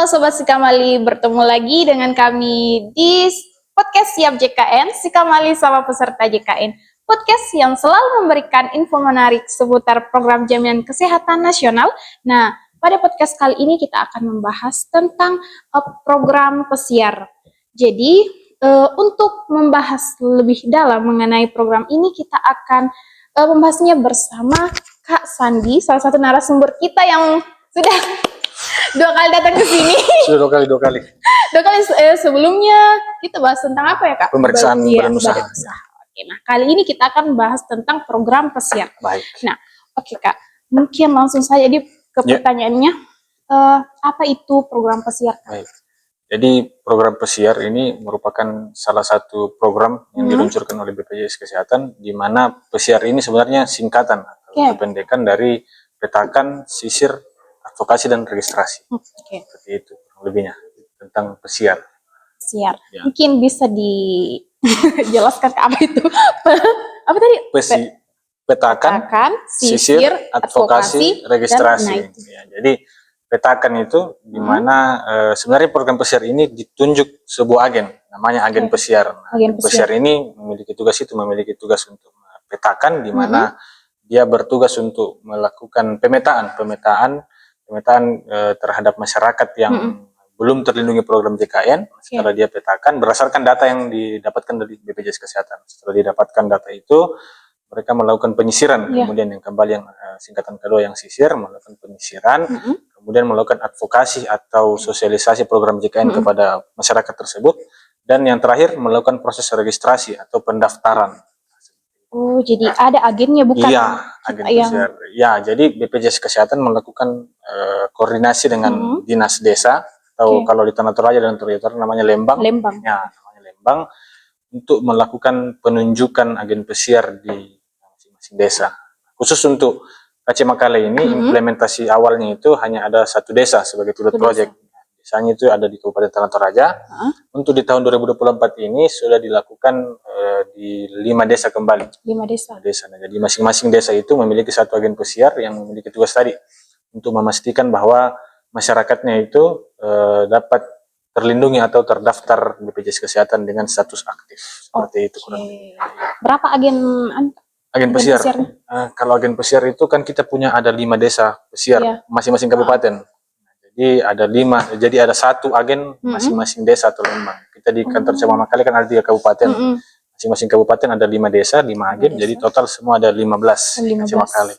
Halo Sobat Sikamali, bertemu lagi dengan kami di podcast Siap JKN, Sikamali sama peserta JKN. Podcast yang selalu memberikan info menarik seputar program jaminan kesehatan nasional. Nah, pada podcast kali ini kita akan membahas tentang program pesiar. Jadi, untuk membahas lebih dalam mengenai program ini, kita akan membahasnya bersama Kak Sandi, salah satu narasumber kita yang sudah dua kali datang ke sini. Sudah dua kali. Sebelumnya kita bahas tentang apa ya, Kak? Pemeriksaan badan usaha. Oke, nah kali ini kita akan bahas tentang program pesiar. Baik. Nah, oke Kak, mungkin langsung saja ke pertanyaannya. Apa itu program pesiar? Baik. Jadi program pesiar ini merupakan salah satu program yang diluncurkan oleh BPJS Kesehatan, di mana pesiar ini sebenarnya singkatan atau kependekan dari petakan, sisir, advokasi dan registrasi. Seperti itu lebihnya tentang pesiar. Pesiar. Ya. Mungkin bisa dijelaskan apa itu? Apa tadi? Petakan, sisir, advokasi, registrasi. Ya, jadi petakan itu di mana sebenarnya program pesiar ini ditunjuk sebuah agen, namanya agen pesiar. Nah, agen pesiar ini memiliki tugas untuk petakan, di mana dia bertugas untuk melakukan pemetaan terhadap masyarakat yang belum terlindungi program JKN. Setelah dia petakan berdasarkan data yang didapatkan dari BPJS Kesehatan. Setelah didapatkan data itu, mereka melakukan penyisiran, kemudian yang kembali yang singkatan kedua yang sisir, melakukan penyisiran, kemudian melakukan advokasi atau sosialisasi program JKN kepada masyarakat tersebut, dan yang terakhir melakukan proses registrasi atau pendaftaran. Oh, jadi ada agennya bukan? Iya, agen pesiar. Ya, jadi BPJS Kesehatan melakukan koordinasi dengan dinas desa, atau kalau di Tanah Toraja dan Toraja namanya Lembang. Ya, namanya Lembang, untuk melakukan penunjukan agen pesiar di masing-masing desa. Khusus untuk Aceh Makale ini, implementasi awalnya itu hanya ada satu desa sebagai pilot project. Desanya itu ada di Kabupaten Tanah Toraja. Untuk di tahun 2024 ini sudah dilakukan di 5 desa kembali. 5 desa. Nah, jadi masing-masing desa itu memiliki satu agen pesiar yang memiliki tugas tadi untuk memastikan bahwa masyarakatnya itu dapat terlindungi atau terdaftar BPJS Kesehatan dengan status aktif. Seperti itu kurang lebih. Berapa agen pesiar? Kalau agen pesiar itu kan kita punya ada 5 desa pesiar masing-masing kabupaten. Jadi ada 5, jadi ada satu agen masing-masing desa atau lembang. Kita di kantor cabang Makale kan ada 3 kabupaten. Masing-masing kabupaten ada 5 desa, 5 agen, jadi total semua ada 15 Aceh Makale.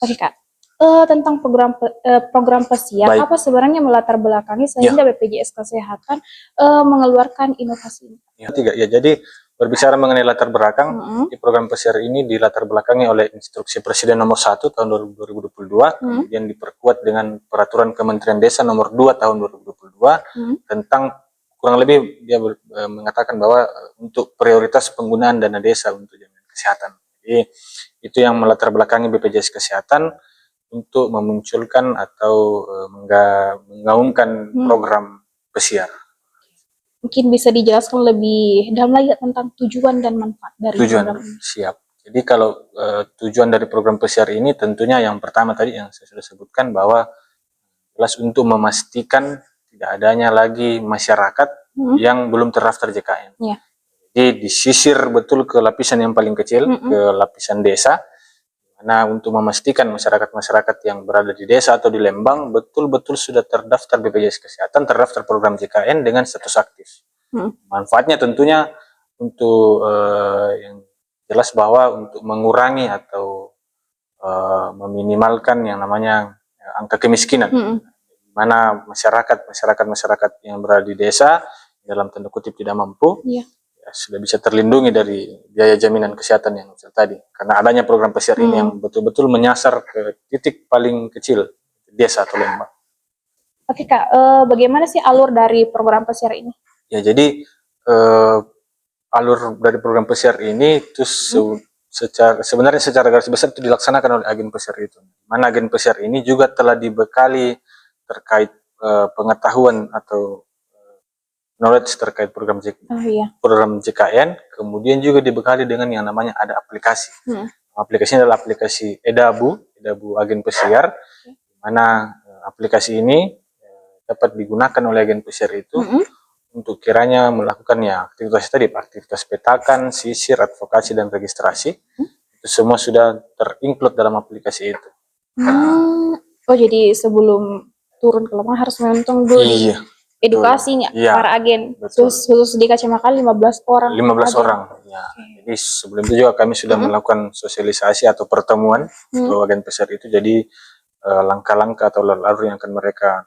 Oke Kak, tentang program pesiar, apa sebenarnya melatar belakangi sehingga BPJS Kesehatan mengeluarkan inovasi ini? Ya, jadi berbicara mengenai latar belakang, di program pesiar ini dilatar belakangi oleh Instruksi Presiden nomor 1 tahun 2022, kemudian diperkuat dengan Peraturan Kementerian Desa nomor 2 tahun 2022, tentang kurang lebih dia mengatakan bahwa untuk prioritas penggunaan dana desa untuk jaminan kesehatan. Jadi itu yang melatar belakangi BPJS Kesehatan untuk memunculkan atau menggaungkan program pesiar. Mungkin bisa dijelaskan lebih dalam lagi tentang tujuan dan manfaat dari program ini. Siap. Jadi kalau tujuan dari program pesiar ini tentunya yang pertama tadi yang saya sudah sebutkan, bahwa jelas untuk memastikan tidak adanya lagi masyarakat yang belum terdaftar JKN. Jadi disisir betul ke lapisan yang paling kecil, ke lapisan desa, karena untuk memastikan masyarakat-masyarakat yang berada di desa atau di Lembang betul-betul sudah terdaftar BPJS Kesehatan, terdaftar program JKN dengan status aktif. Manfaatnya tentunya untuk yang jelas bahwa untuk mengurangi atau meminimalkan yang namanya angka kemiskinan, di mana masyarakat yang berada di desa dalam tanda kutip tidak mampu, sudah bisa terlindungi dari biaya jaminan kesehatan yang tadi, karena adanya program pesiar ini yang betul-betul menyasar ke titik paling kecil desa atau lembang. Oke Kak, bagaimana sih alur dari program pesiar ini? Ya, jadi alur dari program pesiar ini itu sebenarnya secara garis besar itu dilaksanakan oleh agen pesiar itu. Mana agen pesiar ini juga telah dibekali terkait pengetahuan atau knowledge terkait program JKN, kemudian juga dibekali dengan yang namanya ada aplikasi. Aplikasinya adalah aplikasi Edabu agen pesiar, di mana aplikasi ini dapat digunakan oleh agen pesiar itu untuk kiranya melakukan ya aktivitas tadi, aktivitas petakan, sisir, advokasi, dan registrasi. Itu semua sudah terinclude dalam aplikasi itu. Oh, jadi sebelum turun ke lapangan harus menonton dulu di Iya, edukasi nih Iya, para agen. betul. Khusus di Kacamata 15 orang. 15 agen. orang. Ya. Jadi sebelum itu juga kami sudah melakukan sosialisasi atau pertemuan untuk agen pesiar itu. Jadi langkah-langkah atau alur yang akan mereka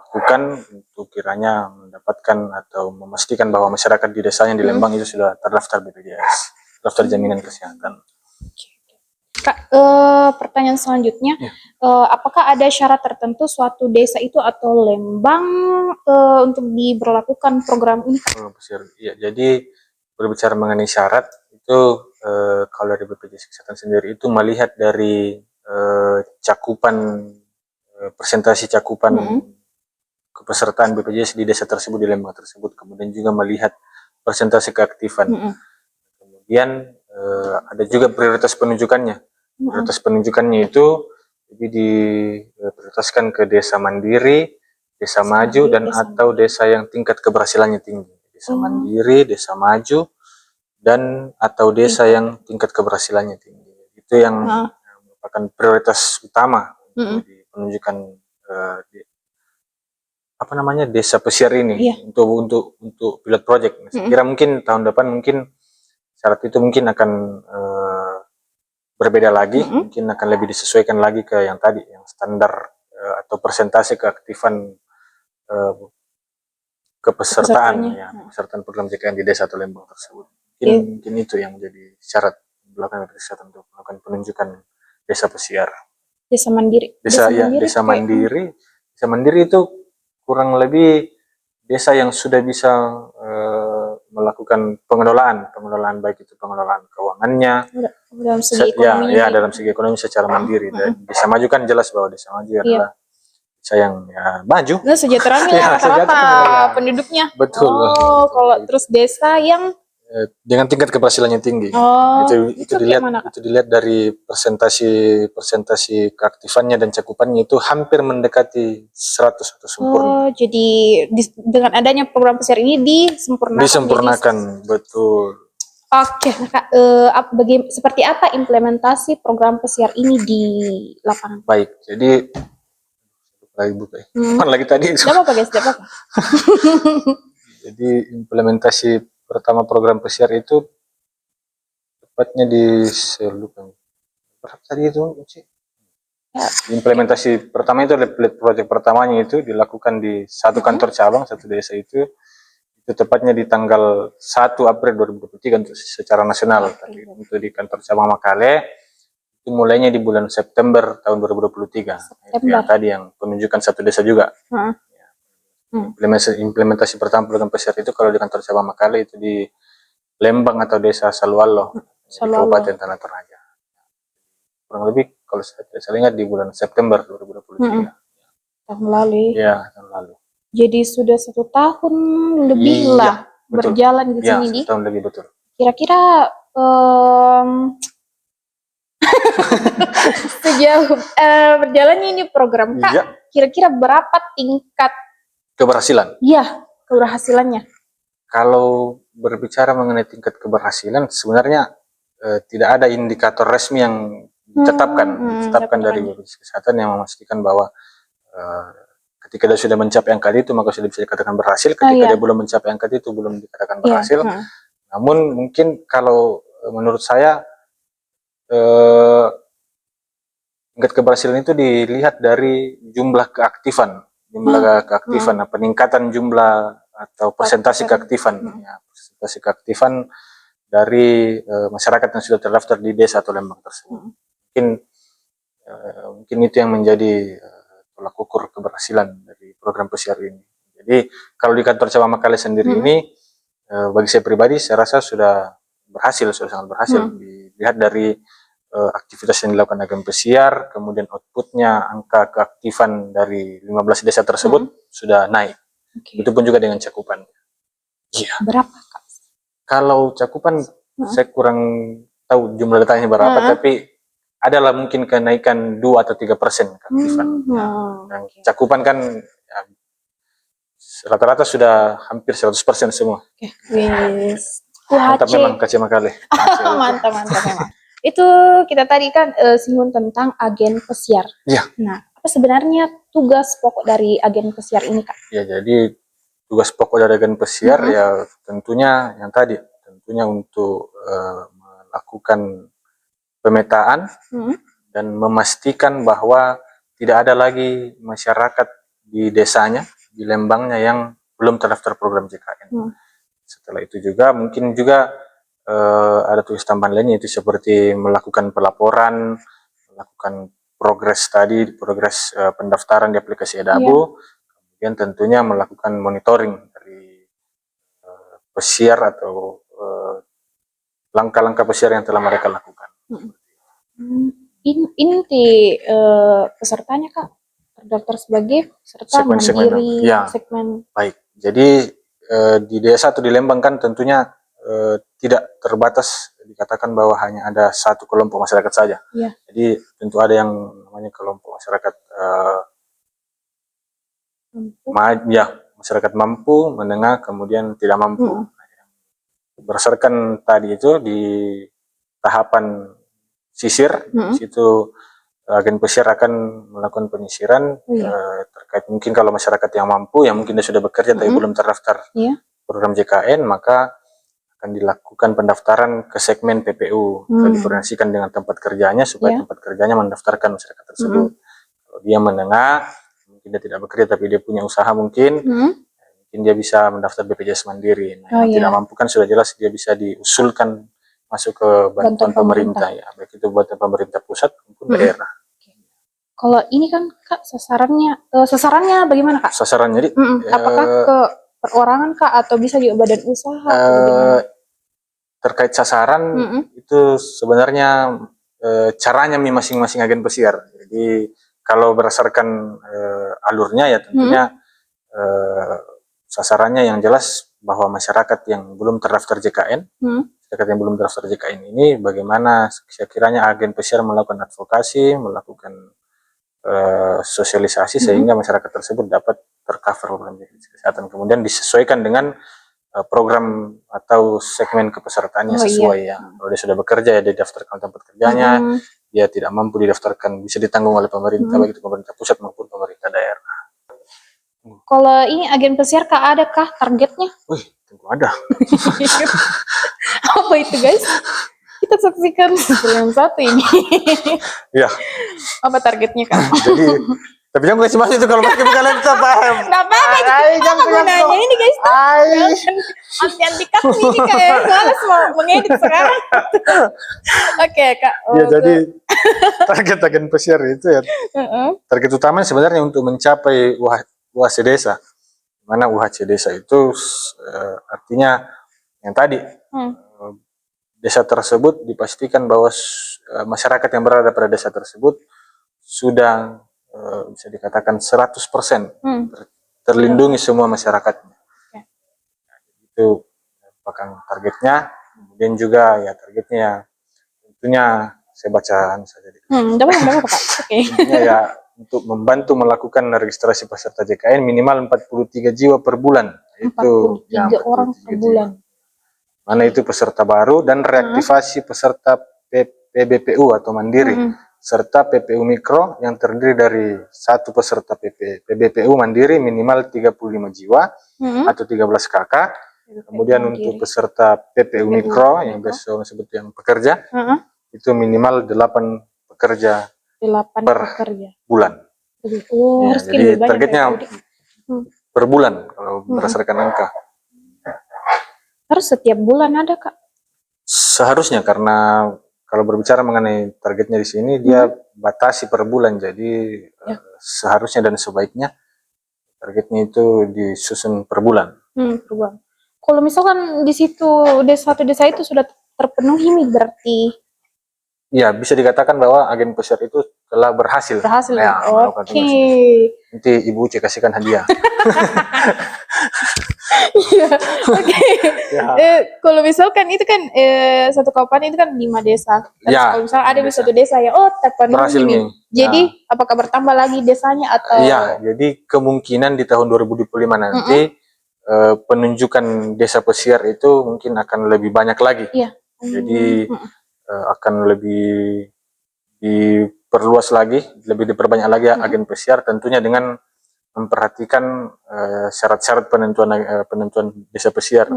lakukan untuk kiranya mendapatkan atau memastikan bahwa masyarakat di desanya di Lembang itu sudah terdaftar BPJS, daftar jaminan kesehatan. Kak, pertanyaan selanjutnya, apakah ada syarat tertentu suatu desa itu atau Lembang untuk diberlakukan program ini? Ya, jadi berbicara mengenai syarat itu kalau dari BPJS Kesehatan sendiri itu melihat dari cakupan presentasi cakupan kepesertaan BPJS di desa tersebut, di Lembang tersebut, kemudian juga melihat persentase keaktifan. Kemudian ada juga prioritas penunjukannya. Prioritas penunjukannya itu jadi diprioritaskan ke desa mandiri, desa maju, dan atau desa yang tingkat keberhasilannya tinggi. Desa mandiri, desa maju, dan atau desa yang tingkat keberhasilannya tinggi. Itu yang merupakan prioritas utama untuk di penunjukan desa pesiar ini untuk pilot project. Saya kira mungkin tahun depan mungkin syarat itu mungkin akan berbeda lagi, mungkin akan lebih disesuaikan lagi ke yang tadi, yang standar atau persentase keaktifan kepesertaan pesertaan program JKN di desa atau Lembang tersebut. Mungkin itu yang menjadi syarat belakang dari kesehatan untuk melakukan penunjukan desa pesiar. Desa mandiri. Desa mandiri itu kurang lebih desa yang sudah bisa melakukan pengelolaan baik itu pengelolaan keuangannya dalam segi ekonomi dalam segi ekonomi secara mandiri. Dan desa maju kan jelas bahwa desa maju adalah desa yang maju. Nah, sejahteranya rata-rata penduduknya. Betul. Kalau terus desa yang dengan tingkat keberhasilannya tinggi. Itu dilihat dari persentasi keaktifannya dan cakupannya itu hampir mendekati 100 atau sempurna. Jadi dengan adanya program pesiar ini disempurnakan. Betul. Oke, Kak, seperti apa implementasi program pesiar ini di lapangan? Baik, jadi lagi tadi. Tidak apa-apa, guys, tidak apa-apa. Jadi implementasi pertama program pesiar itu tepatnya di berapa tadi itu? Implementasi pertama itu proyek pertamanya itu dilakukan di satu kantor cabang, satu desa itu tepatnya di tanggal 1 April 2023 untuk secara nasional. Tapi untuk di kantor cabang Makale itu mulainya di bulan September tahun 2023. Itu yang tadi yang penunjukan satu desa juga. Implementasi pertama program pesiar itu kalau di kantor cabang Makale itu di Lembang atau desa Salualo, di Kabupaten Tanah Toraja. Kurang lebih kalau saya ingat di bulan September 2023. Tahun lalu. Ya, tahun lalu. Jadi sudah 1 tahun lebih lah berjalan di sini. Iya, 1 tahun lebih, betul. Kira-kira sejauh berjalannya ini program, Kak, kira-kira berapa tingkat keberhasilan? Iya, keberhasilannya. Kalau berbicara mengenai tingkat keberhasilan, sebenarnya tidak ada indikator resmi yang ditetapkan dari BPJS Kesehatan yang memastikan bahwa ketika dia sudah mencapai angka itu maka sudah bisa dikatakan berhasil. Ketika dia belum mencapai angka itu belum dikatakan berhasil. Namun mungkin kalau menurut saya tingkat keberhasilan itu dilihat dari jumlah keaktifan, peningkatan jumlah atau persentase keaktifan, persentase keaktifan dari masyarakat yang sudah terdaftar di desa atau Lembang tersebut. Mungkin itu yang menjadi tolak ukur keberhasilan dari program pesiar ini. Jadi kalau di kantor cabang Makale sendiri ini, bagi saya pribadi, saya rasa sudah sangat berhasil. Dilihat dari aktivitas yang dilakukan agen pesiar, kemudian outputnya, angka keaktifan dari 15 desa tersebut sudah naik. Itu pun juga dengan cakupan. Berapa, Kak? Kalau cakupan, saya kurang tahu jumlah datanya berapa, tapi adalah mungkin kenaikan 2 atau 3% keaktifan. Dan cakupan kan rata-rata sudah hampir 100% semua. Wis. Mantap UHC. memang Kak Makale. Mantap memang. Itu kita tadi kan singgung tentang agen pesiar. Iya. Nah, apa sebenarnya tugas pokok dari agen pesiar ini, Kak? Ya, jadi tugas pokok dari agen pesiar ya tentunya yang tadi, tentunya untuk melakukan pemetaan dan memastikan bahwa tidak ada lagi masyarakat di desanya, di Lembangnya yang belum terdaftar program JKN. Setelah itu juga mungkin juga ada tugas tambahan lainnya, itu seperti melakukan pelaporan, melakukan progres pendaftaran di aplikasi Edabo, kemudian tentunya melakukan monitoring dari pesiar atau langkah-langkah pesiar yang telah mereka lakukan. Inti pesertanya, Kak, terdaftar sebagai peserta mandiri segmen. Baik, jadi di desa atau di Lembang kan tentunya tidak terbatas, dikatakan bahwa hanya ada satu kelompok masyarakat saja. Jadi tentu ada yang namanya kelompok masyarakat masyarakat mampu, menengah, kemudian tidak mampu. Berdasarkan tadi itu di tahapan sisir, situ agen pesiar akan melakukan penyisiran terkait mungkin kalau masyarakat yang mampu, yang mungkin dia sudah bekerja tapi belum terdaftar program JKN, maka akan dilakukan pendaftaran ke segmen PPU, dikoordinasikan dengan tempat kerjanya supaya tempat kerjanya mendaftarkan masyarakat tersebut. Kalau dia menengah, mungkin dia tidak bekerja tapi dia punya usaha mungkin dia bisa mendaftar BPJS Mandiri. Nah, yang tidak mampu kan sudah jelas dia bisa diusulkan masuk ke bantuan pemerintah, ya, baik itu buat pemerintah pusat maupun daerah. Kalau ini kan, Kak, sasarannya bagaimana, Kak? Sasarannya jadi apakah ke perorangan, Kak, atau bisa juga badan usaha? Terkait sasaran itu sebenarnya caranya masing-masing agen pesiar. Jadi kalau berdasarkan alurnya ya tentunya sasarannya yang jelas bahwa masyarakat yang belum terdaftar JKN, masyarakat yang belum terdaftar JKN ini bagaimana sekiranya agen pesiar melakukan advokasi, melakukan sosialisasi sehingga masyarakat tersebut dapat tercover program kesehatan, kemudian disesuaikan dengan program atau segmen kepesertaannya sesuai. Kalau dia sudah bekerja ya dia daftarkan tempat kerjanya, dia tidak mampu didaftarkan bisa ditanggung oleh pemerintah, baik itu pemerintah pusat maupun pemerintah daerah. Kalau ini agen pesiar, Kak, adakah targetnya? Wih, tentu ada. Apa itu, guys? Kita saksikan yang satu ini. Ya. Apa targetnya, Kak? Jadi, tapi jangan kasih masuk itu kalau pakai bukan laptop, paham? Nggak apa-apa, apa gunanya ini, guys? Anti cut ini kayak malas mau mengedit sekarang. Oke, Kak. Ya, jadi target agen pesiar itu ya. Target utamanya sebenarnya untuk mencapai UHC desa. Mana UHC desa itu artinya yang tadi desa tersebut dipastikan bahwa masyarakat yang berada pada desa tersebut sudah bisa dikatakan 100% terlindungi semua masyarakatnya. Itu merupakan targetnya. Kemudian juga ya targetnya tentunya saya bacaan saja. Intinya ya untuk membantu melakukan registrasi peserta JKN minimal 43 jiwa per bulan. 43 orang per bulan. Mana itu peserta baru dan reaktivasi peserta PBPU atau mandiri serta PPU mikro yang terdiri dari satu peserta PBPU mandiri minimal 35 jiwa atau 13 KK. Kemudian untuk peserta PPU mikro yang biasa disebut yang pekerja itu minimal 8 pekerja per bulan. Ya, jadi targetnya per bulan kalau berdasarkan angka. Harus setiap bulan ada, Kak? Seharusnya, karena kalau berbicara mengenai targetnya di sini dia batasi per bulan, jadi seharusnya dan sebaiknya targetnya itu disusun per bulan. Per bulan. Kalau misalkan di situ satu desa itu sudah terpenuhi berarti? Ya, bisa dikatakan bahwa agen pesiar itu telah berhasil. Ya, oke. Nanti Ibu Uci kasihkan hadiah. Iya, oke. Ya. Kalau misalkan itu kan satu kabupaten itu kan 5 desa. Terus Ya, kalau misalnya ada di 5 satu desa yang berhasil terpenuhi nih. nih. Jadi Ya. apakah bertambah lagi desanya atau Iya, jadi kemungkinan di tahun 2025 nanti penunjukan desa pesiar itu mungkin akan lebih banyak lagi. Iya. Jadi akan lebih diperluas lagi, lebih diperbanyak lagi agen pesiar, tentunya dengan memperhatikan syarat-syarat penentuan desa pesiar.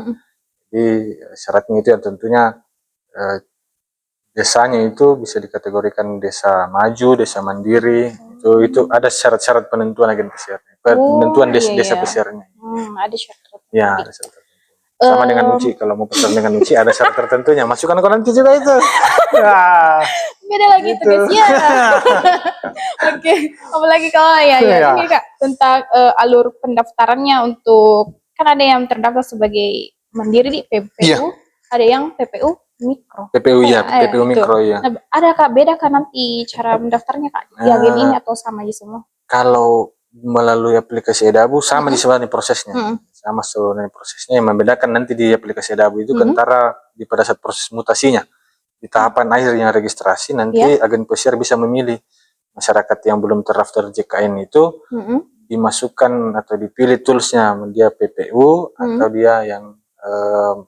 Jadi syaratnya itu ya tentunya desanya itu bisa dikategorikan desa maju, desa mandiri. Itu ada syarat-syarat penentuan agen pesiar, penentuan desa pesiarnya. Ada syarat. Ya, ada syarat tertentu. Sama dengan Uci, kalau mau pesan dengan Uci ada syarat tertentunya. Masukkan ke nanti juga itu. Nah, Beda lagi gitu. tuh guys ya. Oke, apalagi kalau ya Ya. ini Kak tentang alur pendaftarannya untuk kan ada yang terdaftar sebagai mandiri di PPU, Iya. ada yang PPU mikro. PPU ya, PPU Itu. mikro ya. Nah, ada Kak beda Kak nanti cara mendaftarnya Kak di agen ini atau sama aja semua? Kalau melalui aplikasi Edabu sama di sebenarnya prosesnya. Sama sebenarnya prosesnya, yang membedakan nanti di aplikasi Edabu itu antara pada saat proses mutasinya. Di tahapan akhir yang registrasi nanti agen pesiar bisa memilih masyarakat yang belum terdaftar JKN itu dimasukkan atau dipilih toolsnya, dia PPU atau dia yang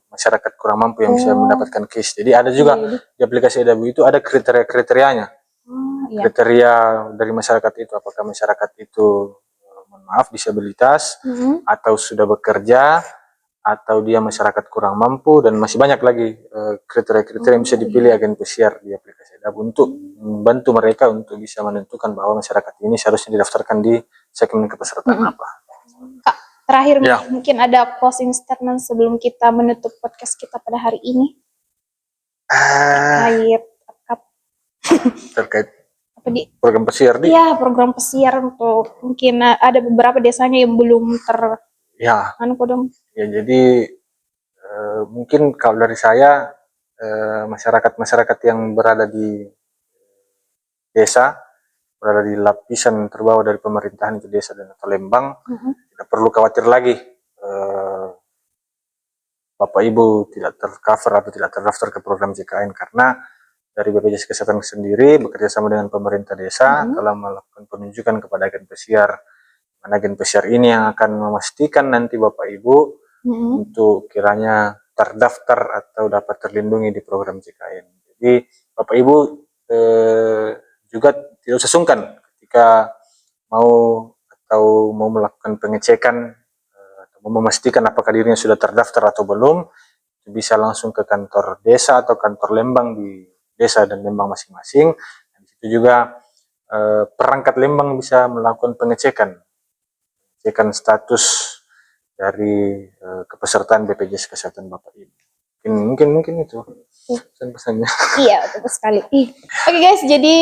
masyarakat kurang mampu yang bisa mendapatkan case. Jadi ada juga di aplikasi Edabu itu ada kriteria-kriterianya. Kriteria dari masyarakat itu, apakah masyarakat itu mohon maaf disabilitas atau sudah bekerja atau dia masyarakat kurang mampu, dan masih banyak lagi kriteria-kriteria yang bisa dipilih agen pesiar di aplikasi Edabu untuk membantu mereka untuk bisa menentukan bahwa masyarakat ini seharusnya didaftarkan di segmen kepesertaan apa. Kak, terakhir mungkin ada closing statement sebelum kita menutup podcast kita pada hari ini terkait program pesiar di? Iya, program pesiar untuk mungkin ada beberapa desanya yang belum ya, jadi mungkin kalau dari saya masyarakat yang berada di desa, berada di lapisan terbawah dari pemerintahan itu desa dan atau Lembang, tidak perlu khawatir lagi Bapak Ibu tidak tercover atau tidak terdaftar ke program JKN, karena dari BPJS Kesehatan sendiri bekerja sama dengan pemerintah desa telah melakukan penunjukan kepada agen pesiar. Agen pesiar ini yang akan memastikan nanti Bapak Ibu untuk kiranya terdaftar atau dapat terlindungi di program JKN. Jadi Bapak Ibu juga tidak usah sungkan ketika mau melakukan pengecekan atau memastikan apakah dirinya sudah terdaftar atau belum, bisa langsung ke kantor desa atau kantor Lembang di desa dan Lembang masing-masing. Di situ juga perangkat Lembang bisa melakukan pengecekan status dari kepesertaan BPJS Kesehatan Bapak Ibu. Mungkin itu pesan-pesannya. Iya, betul sekali. Oke guys, jadi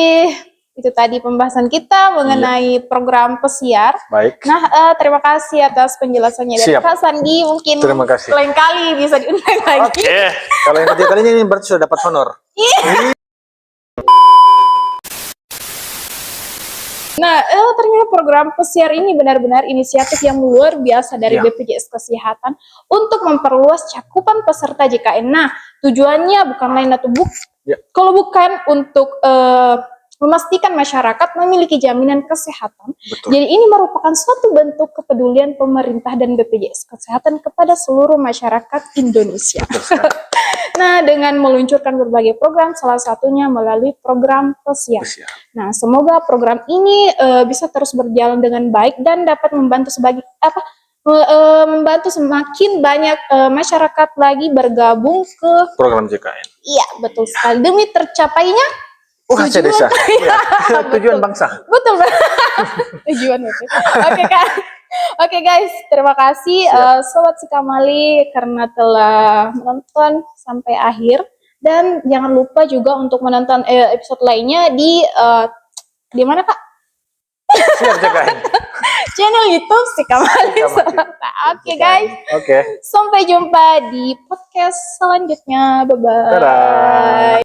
itu tadi pembahasan kita mengenai program pesiar. Baik. Nah, terima kasih atas penjelasannya dari Kak Sandi. Mungkin lain kali bisa diundang lagi. Oke. Kalau yang ketiga kalinya ini berarti sudah dapat honor. Nah, ternyata program pesiar ini benar-benar inisiatif yang luar biasa dari BPJS Kesehatan untuk memperluas cakupan peserta JKN. Nah, tujuannya bukan lain atau kalau bukan untuk memastikan masyarakat memiliki jaminan kesehatan. Betul. Jadi ini merupakan suatu bentuk kepedulian pemerintah dan BPJS Kesehatan kepada seluruh masyarakat Indonesia. Nah, dengan meluncurkan berbagai program, salah satunya melalui program pesiar. Nah, semoga program ini bisa terus berjalan dengan baik dan dapat membantu membantu semakin banyak masyarakat lagi bergabung ke program JKN. Iya, betul sekali. Demi tercapainya tujuan desa. Tujuan bangsa. Betul. Tujuan betul. Oke Kak. Oke guys, terima kasih Sobat Sikamali karena telah menonton sampai akhir, dan jangan lupa juga untuk menonton episode lainnya di mana Kak? Siap JKN. Channel YouTube Sikamali. Oke guys. Oke. Sampai jumpa di podcast selanjutnya. Bye bye.